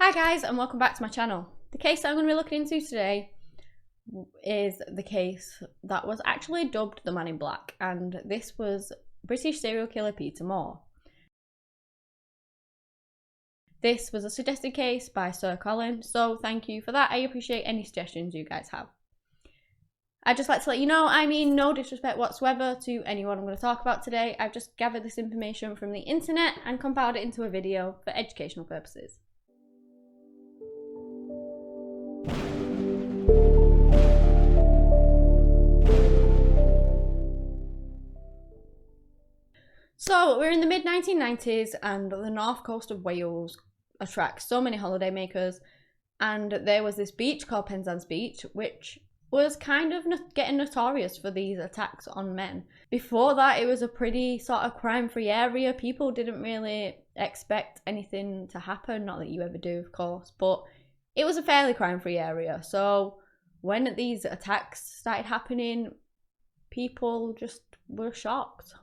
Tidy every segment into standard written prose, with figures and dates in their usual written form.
Hi guys, and welcome back to my channel. The case that I'm going to be looking into today is the case that was actually dubbed the Man in Black, and this was British serial killer Peter Moore. This was a suggested case by Sir Colin, so thank you for that. I appreciate any suggestions you guys have. I'd just like to let you know, I mean no disrespect whatsoever to anyone I'm going to talk about today. I've just gathered this information from the internet and compiled it into a video for educational purposes. So we're in the mid-1990s and the north coast of Wales attracts so many holidaymakers, and there was this beach called Penzance Beach which was kind of getting notorious for these attacks on men. Before that it was a pretty sort of crime-free area. People didn't really expect anything to happen, not that you ever do of course, but it was a fairly crime-free area. So when these attacks started happening, people just were shocked.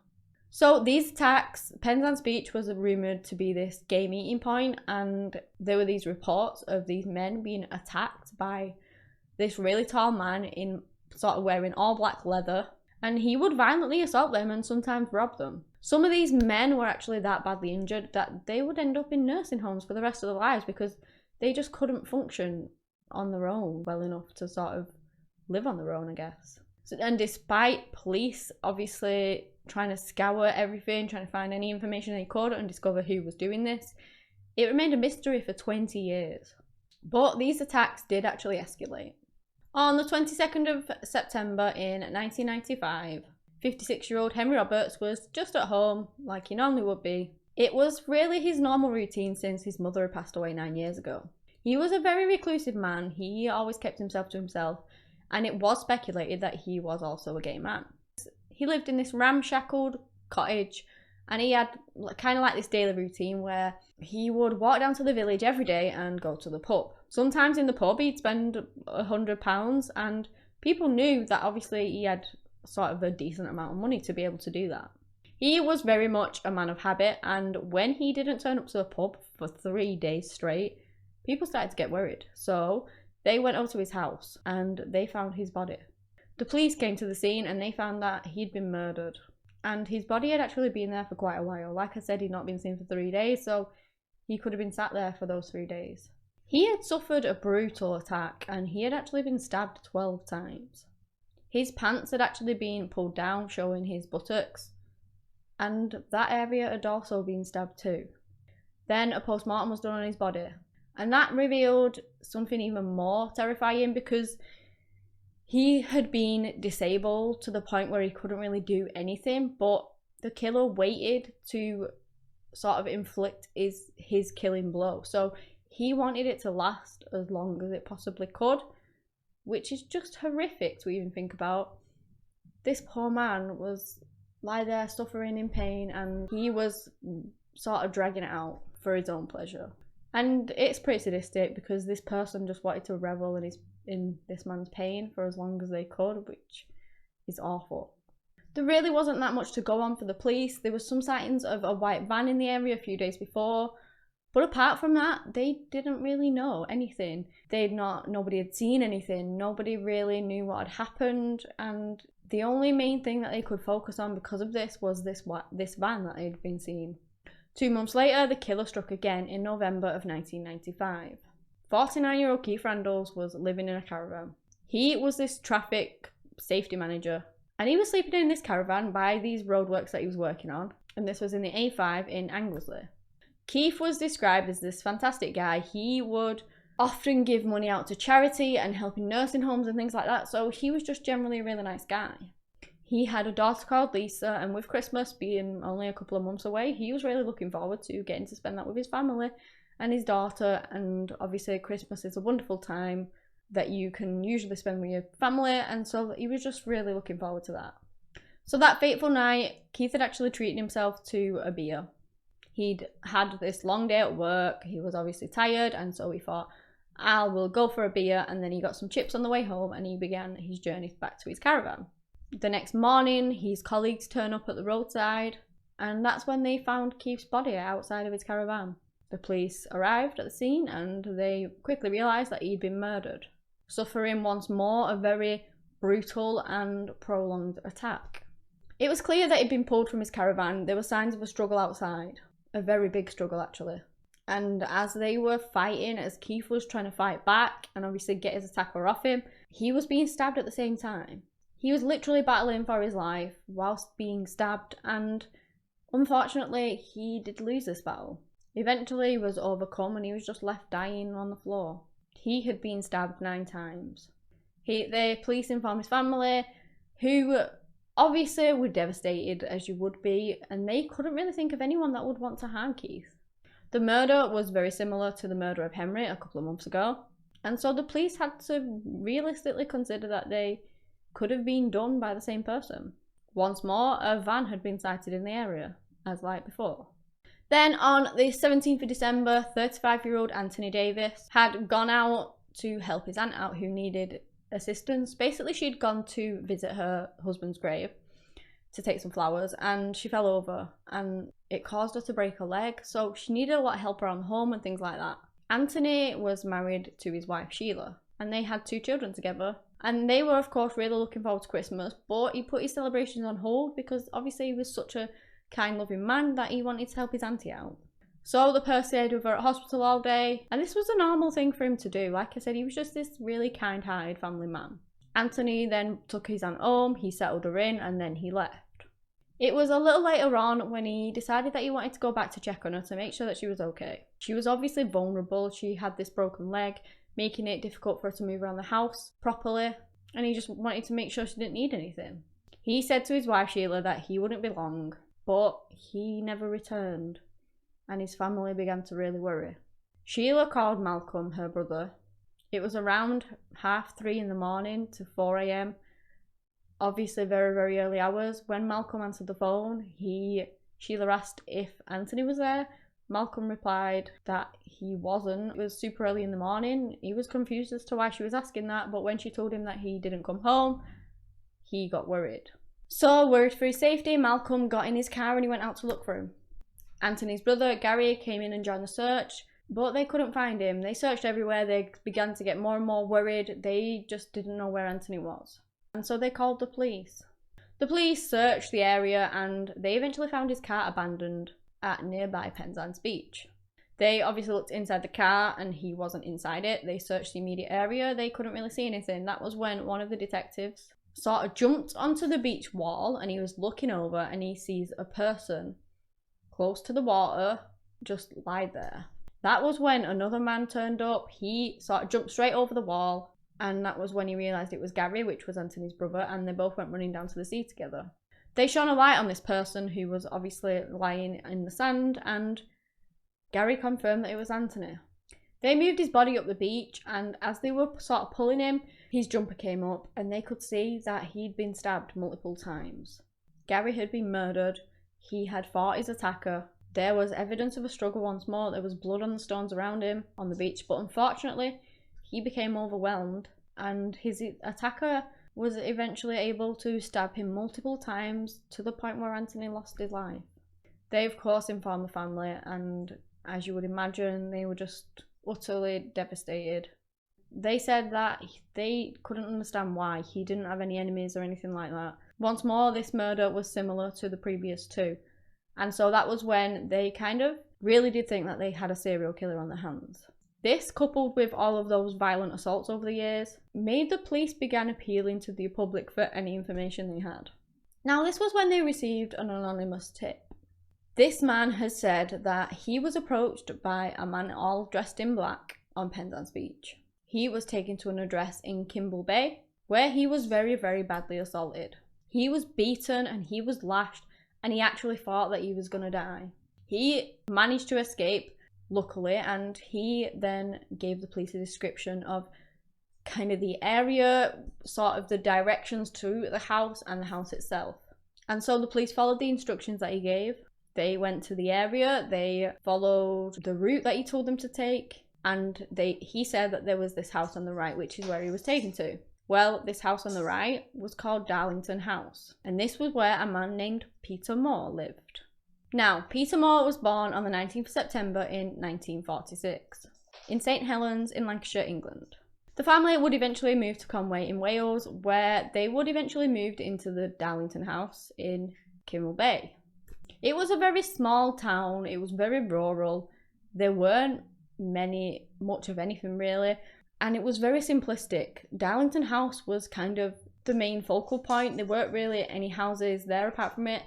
So these attacks, Penzance Beach was rumoured to be this gay meeting point, and there were these reports of these men being attacked by this really tall man in sort of wearing all black leather, and he would violently assault them and sometimes rob them. Some of these men were actually that badly injured that they would end up in nursing homes for the rest of their lives because they just couldn't function on their own well enough to sort of live on their own, I guess. And despite police obviously trying to scour everything, trying to find any information they could and discover who was doing this, it remained a mystery for 20 years. But these attacks did actually escalate. On the 22nd of September in 1995, 56-year-old Henry Roberts was just at home like he normally would be. It was really his normal routine since his mother had passed away 9 years ago. He was a very reclusive man. He always kept himself to himself, and it was speculated that he was also a gay man. He lived in this ramshackled cottage, and he had kind of like this daily routine where he would walk down to the village every day and go to the pub. Sometimes in the pub he'd spend £100, and people knew that obviously he had sort of a decent amount of money to be able to do that. He was very much a man of habit, and when he didn't turn up to the pub for 3 days straight, people started to get worried. So they went over to his house and they found his body. The police came to the scene and they found that he'd been murdered, and his body had actually been there for quite a while. Like I said, he'd not been seen for 3 days, so he could have been sat there for those 3 days. He had suffered a brutal attack and he had actually been stabbed 12 times. His pants had actually been pulled down, showing his buttocks, and that area had also been stabbed too. Then a post-mortem was done on his body, and that revealed something even more terrifying, because he had been disabled to the point where he couldn't really do anything, but the killer waited to sort of inflict his killing blow. So he wanted it to last as long as it possibly could, which is just horrific to even think about. This poor man was lie there suffering in pain, and he was sort of dragging it out for his own pleasure. And it's pretty sadistic because this person just wanted to revel in this man's pain for as long as they could, which is awful. There really wasn't that much to go on for the police. There was some sightings of a white van in the area a few days before, but apart from that, they didn't really know anything. Nobody had seen anything. Nobody really knew what had happened, and the only main thing that they could focus on because of this was this van that they'd been seen. 2 months later, the killer struck again in November of 1995. 49-year-old Keith Randalls was living in a caravan. He was this traffic safety manager, and he was sleeping in this caravan by these roadworks that he was working on, and this was in the A5 in Anglesey. Keith was described as this fantastic guy. He would often give money out to charity and help in nursing homes and things like that, so he was just generally a really nice guy. He had a daughter called Lisa, and with Christmas being only a couple of months away, he was really looking forward to getting to spend that with his family and his daughter. And obviously Christmas is a wonderful time that you can usually spend with your family, and so he was just really looking forward to that. So that fateful night, Keith had actually treated himself to a beer. He'd had this long day at work, he was obviously tired, and so he thought, I will go for a beer, and then he got some chips on the way home and he began his journey back to his caravan. The next morning, his colleagues turn up at the roadside, and that's when they found Keith's body outside of his caravan. The police arrived at the scene and they quickly realised that he'd been murdered, suffering once more a very brutal and prolonged attack. It was clear that he'd been pulled from his caravan. There were signs of a struggle outside, a very big struggle actually. And as they were fighting, as Keith was trying to fight back and obviously get his attacker off him, he was being stabbed at the same time. He was literally battling for his life whilst being stabbed, and unfortunately he did lose this battle. Eventually he was overcome and he was just left dying on the floor. He had been stabbed 9 times. The police informed his family, who obviously were devastated, as you would be, and they couldn't really think of anyone that would want to harm Keith. The murder was very similar to the murder of Henry a couple of months ago, and so the police had to realistically consider that they could have been done by the same person. Once more, a van had been sighted in the area, as like before. Then on the 17th of December, 35-year-old Anthony Davis had gone out to help his aunt out who needed assistance. Basically, she'd gone to visit her husband's grave to take some flowers and she fell over and it caused her to break her leg, so she needed a lot of help around home and things like that. Anthony was married to his wife Sheila and they had 2 children together, and they were of course really looking forward to Christmas, but he put his celebrations on hold because obviously he was such a kind loving man that he wanted to help his auntie out. So the pair stayed with her at hospital all day, and this was a normal thing for him to do. Like I said, he was just this really kind-hearted family man. Anthony then took his aunt home, he settled her in, and then he left. It was a little later on when he decided that he wanted to go back to check on her to make sure that she was okay. She was obviously vulnerable, she had this broken leg, making it difficult for her to move around the house properly, and he just wanted to make sure she didn't need anything. He said to his wife Sheila that he wouldn't be long, but he never returned, and his family began to really worry. Sheila called Malcolm, her brother. It was around 3:30 in the morning to 4 a.m. Obviously very, very early hours. When Malcolm answered the phone, Sheila asked if Anthony was there. Malcolm replied that he wasn't. It was super early in the morning. He was confused as to why she was asking that, but when she told him that he didn't come home, he got worried. So, worried for his safety, Malcolm got in his car and he went out to look for him. Anthony's brother, Gary, came in and joined the search, but they couldn't find him. They searched everywhere. They began to get more and more worried. They just didn't know where Anthony was. And so they called the police. The police searched the area and they eventually found his car abandoned at nearby Penzance Beach. They obviously looked inside the car and he wasn't inside it. They searched the immediate area. They couldn't really see anything. That was when one of the detectives sort of jumped onto the beach wall and he was looking over and he sees a person close to the water just lie there. That was when another man turned up. He sort of jumped straight over the wall, and that was when he realised it was Gary, which was Anthony's brother, and they both went running down to the sea together. They shone a light on this person who was obviously lying in the sand, and Gary confirmed that it was Anthony. They moved his body up the beach, and as they were sort of pulling him, his jumper came up and they could see that he'd been stabbed multiple times. Gary had been murdered. He had fought his attacker. There was evidence of a struggle once more. There was blood on the stones around him on the beach, but unfortunately he became overwhelmed and his attacker was eventually able to stab him multiple times to the point where Anthony lost his life. They of course informed the family, and as you would imagine, they were just utterly devastated. They said that they couldn't understand why. He didn't have any enemies or anything like that. Once more, this murder was similar to the previous 2. And so that was when they kind of really did think that they had a serial killer on their hands. This, coupled with all of those violent assaults over the years, made the police begin appealing to the public for any information they had. Now, this was when they received an anonymous tip. This man has said that he was approached by a man all dressed in black on Penzance Beach. He was taken to an address in Kimble Bay, where he was very, very badly assaulted. He was beaten and he was lashed, and he actually thought that he was going to die. He managed to escape, luckily, and he then gave the police a description of kind of the area, sort of the directions to the house and the house itself. And so the police followed the instructions that he gave. They went to the area, they followed the route that he told them to take, and he said that there was this house on the right, which is where he was taken to. Well, this house on the right was called Darlington House, and this was where a man named Peter Moore lived. Now, Peter Moore was born on the 19th of September in 1946 in St Helens in Lancashire, England. The family would eventually move to Conway in Wales, where they would eventually move into the Darlington House in Kimmel Bay. It was a very small town, it was very rural, there weren't much of anything really, and it was very simplistic. Darlington House was kind of the main focal point. There weren't really any houses there apart from it.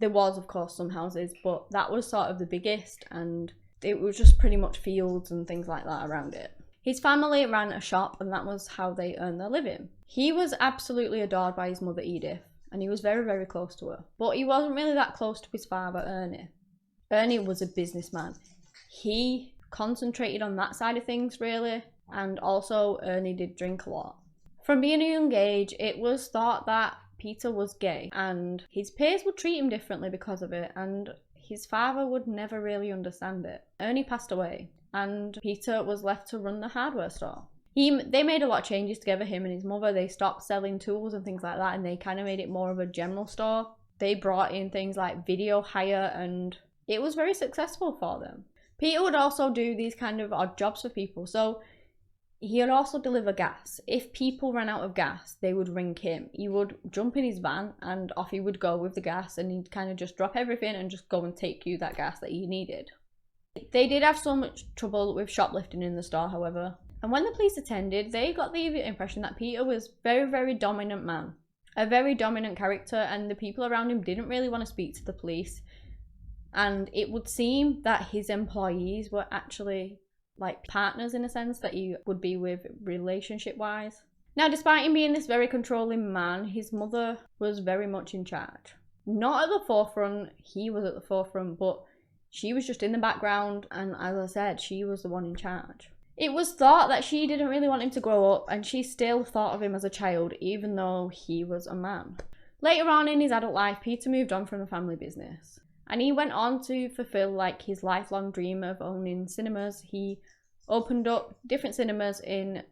There was, of course, some houses, but that was sort of the biggest, and it was just pretty much fields and things like that around it. His family ran a shop, and that was how they earned their living. He was absolutely adored by his mother Edith, and he was very, very close to her. But he wasn't really that close to his father, Ernie. Ernie was a businessman. He concentrated on that side of things, really, and also Ernie did drink a lot. From being a young age, it was thought that Peter was gay, and his peers would treat him differently because of it, and his father would never really understand it. Ernie passed away, and Peter was left to run the hardware store. They made a lot of changes together, him and his mother. They stopped selling tools and things like that, and they kind of made it more of a general store. They brought in things like video hire, and it was very successful for them. Peter would also do these kind of odd jobs for people. So he would also deliver gas. If people ran out of gas, they would ring him. He would jump in his van and off he would go with the gas, and he'd kind of just drop everything and just go and take you that gas that you needed. They did have so much trouble with shoplifting in the store, however. And when the police attended, they got the impression that Peter was a very, very dominant man. A very dominant character, and the people around him didn't really want to speak to the police. And it would seem that his employees were actually like partners in a sense that he would be with relationship wise. Now, despite him being this very controlling man, his mother was very much in charge. Not at the forefront, he was at the forefront, but she was just in the background, and as I said, she was the one in charge. It was thought that she didn't really want him to grow up, and she still thought of him as a child, even though he was a man. Later on in his adult life, Peter moved on from the family business, and he went on to fulfill like his lifelong dream of owning cinemas. He opened up different cinemas in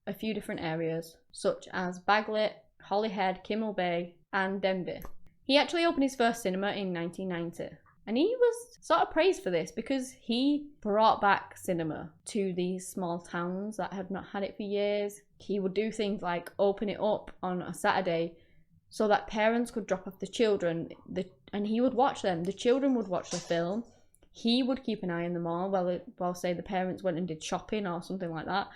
a few different areas, such as Baglet, Holyhead, Kimmel Bay, and Denbigh. He actually opened his first cinema in 1990. And he was sort of praised for this because he brought back cinema to these small towns that had not had it for years. He would do things like open it up on a Saturday so that parents could drop off the children and he would watch them. The children would watch the film. He would keep an eye on them all while say the parents went and did shopping or something like that.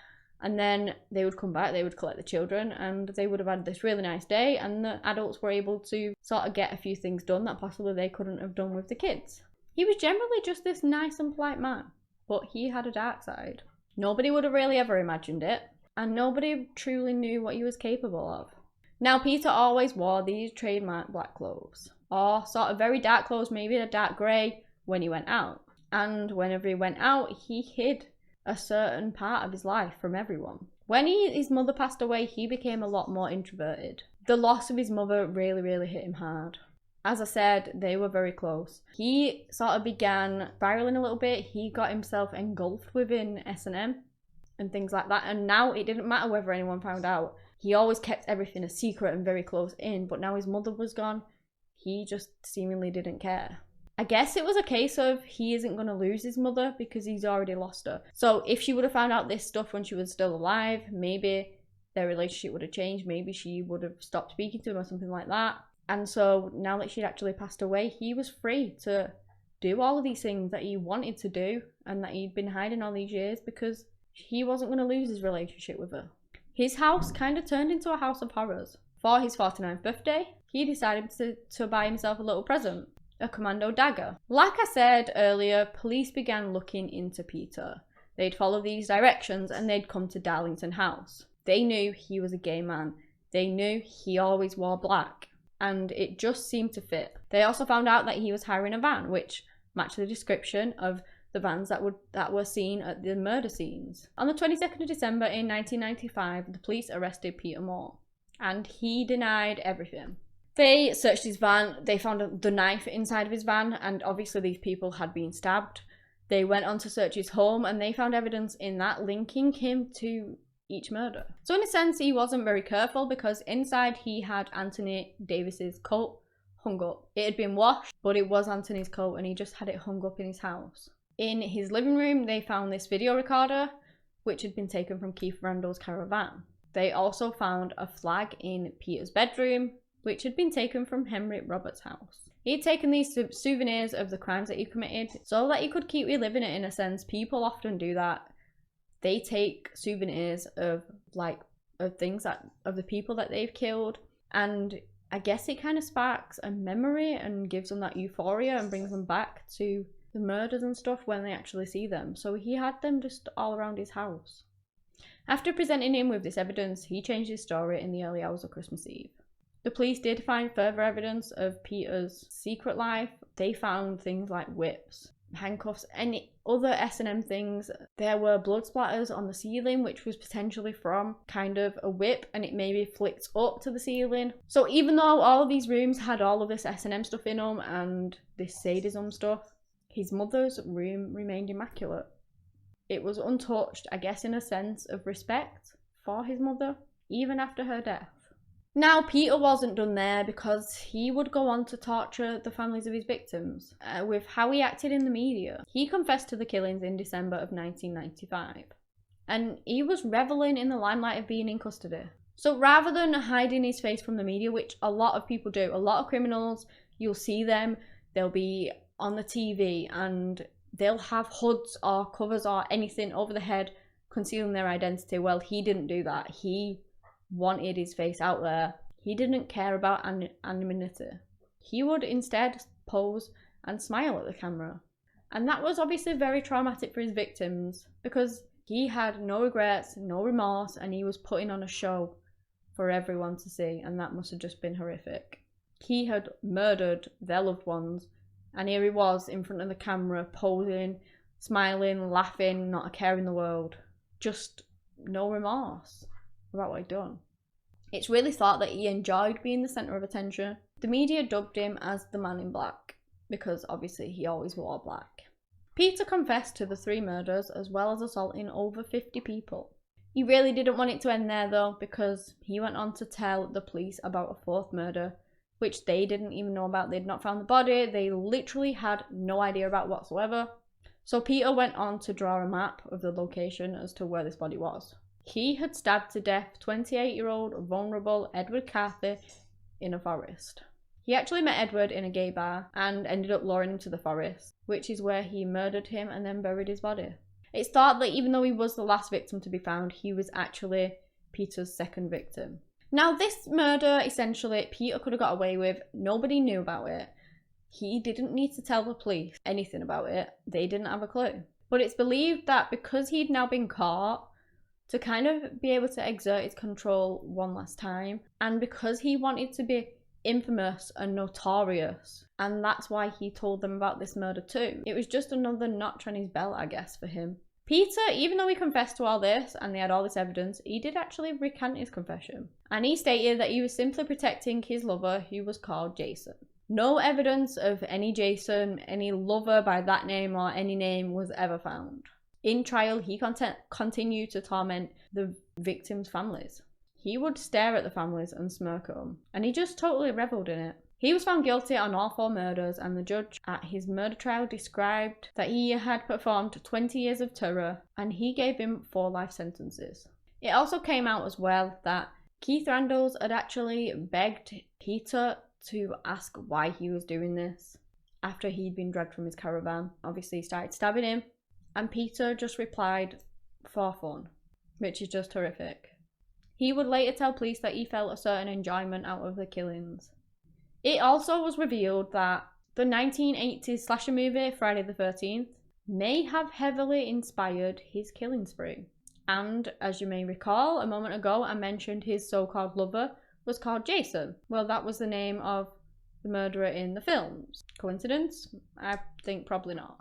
And then they would come back, they would collect the children, and they would have had this really nice day, and the adults were able to sort of get a few things done that possibly they couldn't have done with the kids. He was generally just this nice and polite man, but he had a dark side. Nobody would have really ever imagined it, and nobody truly knew what he was capable of. Now, Peter always wore these trademark black clothes, or sort of very dark clothes, maybe a dark grey, when he went out. And whenever he went out, he hid a certain part of his life from everyone. When his mother passed away, he became a lot more introverted. The loss of his mother really, really hit him hard. As I said, they were very close. He sort of began spiraling a little bit. He got himself engulfed within S&M and things like that. And now it didn't matter whether anyone found out. He always kept everything a secret and very close in. But now his mother was gone, he just seemingly didn't care. I guess it was a case of he isn't going to lose his mother because he's already lost her. So if she would have found out this stuff when she was still alive, maybe their relationship would have changed. Maybe she would have stopped speaking to him or something like that. And so now that she'd actually passed away, he was free to do all of these things that he wanted to do and that he'd been hiding all these years because he wasn't going to lose his relationship with her. His house kind of turned into a house of horrors. For his 49th birthday, he decided to buy himself a little present. A commando dagger. Like I said earlier, police began looking into Peter. They'd follow these directions and they'd come to Darlington House. They knew he was a gay man. They knew he always wore black. And it just seemed to fit. They also found out that he was hiring a van, which matched the description of the vans that were seen at the murder scenes. On the 22nd of December in 1995, the police arrested Peter Moore. And he denied everything. They searched his van, they found the knife inside of his van, and obviously these people had been stabbed. They went on to search his home and they found evidence in that linking him to each murder. So in a sense, he wasn't very careful because inside he had Anthony Davis's coat hung up. It had been washed, but it was Anthony's coat and he just had it hung up in his house. In his living room, they found this video recorder, which had been taken from Keith Randall's caravan. They also found a flag in Peter's bedroom, which had been taken from Henry Roberts' house. He'd taken these souvenirs of the crimes that he committed so that he could keep reliving it in a sense. People often do that. They take souvenirs of things of the people that they've killed, and I guess it kind of sparks a memory and gives them that euphoria and brings them back to the murders and stuff when they actually see them. So he had them just all around his house. After presenting him with this evidence, he changed his story in the early hours of Christmas Eve. The police did find further evidence of Peter's secret life. They found things like whips, handcuffs, any other S&M things. There were blood splatters on the ceiling, which was potentially from kind of a whip, and it maybe flicked up to the ceiling. So even though all of these rooms had all of this S&M stuff in them and this sadism stuff, his mother's room remained immaculate. It was untouched, I guess, in a sense of respect for his mother, even after her death. Now, Peter wasn't done there, because he would go on to torture the families of his victims with how he acted in the media. He confessed to the killings in December of 1995, and he was reveling in the limelight of being in custody. So rather than hiding his face from the media, which a lot of people do, a lot of criminals, you'll see them, they'll be on the TV and they'll have hoods or covers or anything over the head concealing their identity. Well, he didn't do that. He wanted his face out there. He didn't care about anonymity. He would instead pose and smile at the camera. And that was obviously very traumatic for his victims, because he had no regrets, no remorse, and he was putting on a show for everyone to see, and that must have just been horrific. He had murdered their loved ones, and here he was in front of the camera, posing, smiling, laughing, not a care in the world. Just no remorse about what he'd done. It's really thought that he enjoyed being the centre of attention. The media dubbed him as the Man in Black, because obviously he always wore black. Peter confessed to the 3 murders, as well as assaulting over 50 people. He really didn't want it to end there though, because he went on to tell the police about a 4th murder, which they didn't even know about. They'd not found the body. They literally had no idea about whatsoever. So Peter went on to draw a map of the location as to where this body was. He had stabbed to death 28-year-old vulnerable Edward Carthy in a forest. He actually met Edward in a gay bar and ended up luring him to the forest, which is where he murdered him and then buried his body. It's thought that even though he was the last victim to be found, he was actually Peter's 2nd victim. Now, this murder, essentially, Peter could have got away with. Nobody knew about it. He didn't need to tell the police anything about it. They didn't have a clue. But it's believed that because he'd now been caught, to kind of be able to exert his control one last time, and because he wanted to be infamous and notorious, and that's why he told them about this murder too. It was just another notch on his belt, I guess, for him. Peter, even though he confessed to all this and they had all this evidence, he did actually recant his confession. And he stated that he was simply protecting his lover, who was called Jason. No evidence of any Jason, any lover by that name or any name was ever found. In trial, he continued to torment the victims' families. He would stare at the families and smirk at them, and he just totally revelled in it. He was found guilty on all 4 murders, and the judge at his murder trial described that he had performed 20 years of terror, and he gave him 4 life sentences. It also came out as well that Keith Randalls had actually begged Peter to ask why he was doing this after he'd been dragged from his caravan. Obviously, he started stabbing him, and Peter just replied, "for fun," which is just horrific. He would later tell police that he felt a certain enjoyment out of the killings. It also was revealed that the 1980s slasher movie Friday the 13th may have heavily inspired his killing spree. And as you may recall, a moment ago I mentioned his so-called lover was called Jason. Well, that was the name of the murderer in the films. Coincidence? I think probably not.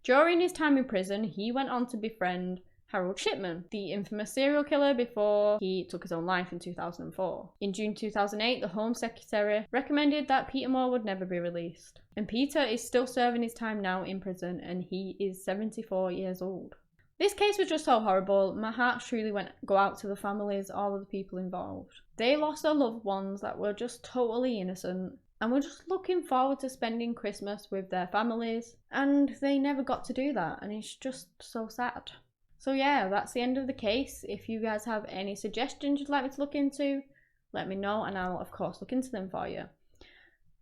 During his time in prison, he went on to befriend Harold Shipman, the infamous serial killer, before he took his own life in 2004. In June 2008, the Home Secretary recommended that Peter Moore would never be released. And Peter is still serving his time now in prison, and he is 74 years old. This case was just so horrible. My heart truly go out to the families, all of the people involved. They lost their loved ones that were just totally innocent. and were just looking forward to spending Christmas with their families, and they never got to do that, and it's just so sad. So yeah, that's the end of the case. If you guys have any suggestions you'd like me to look into, let me know, and I'll of course look into them for you.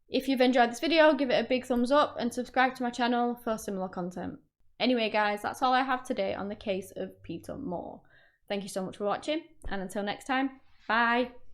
If you've enjoyed this video, give it a big thumbs up and subscribe to my channel for similar content. Anyway guys, that's all I have today on the case of Peter Moore. Thank you so much for watching, and until next time, bye!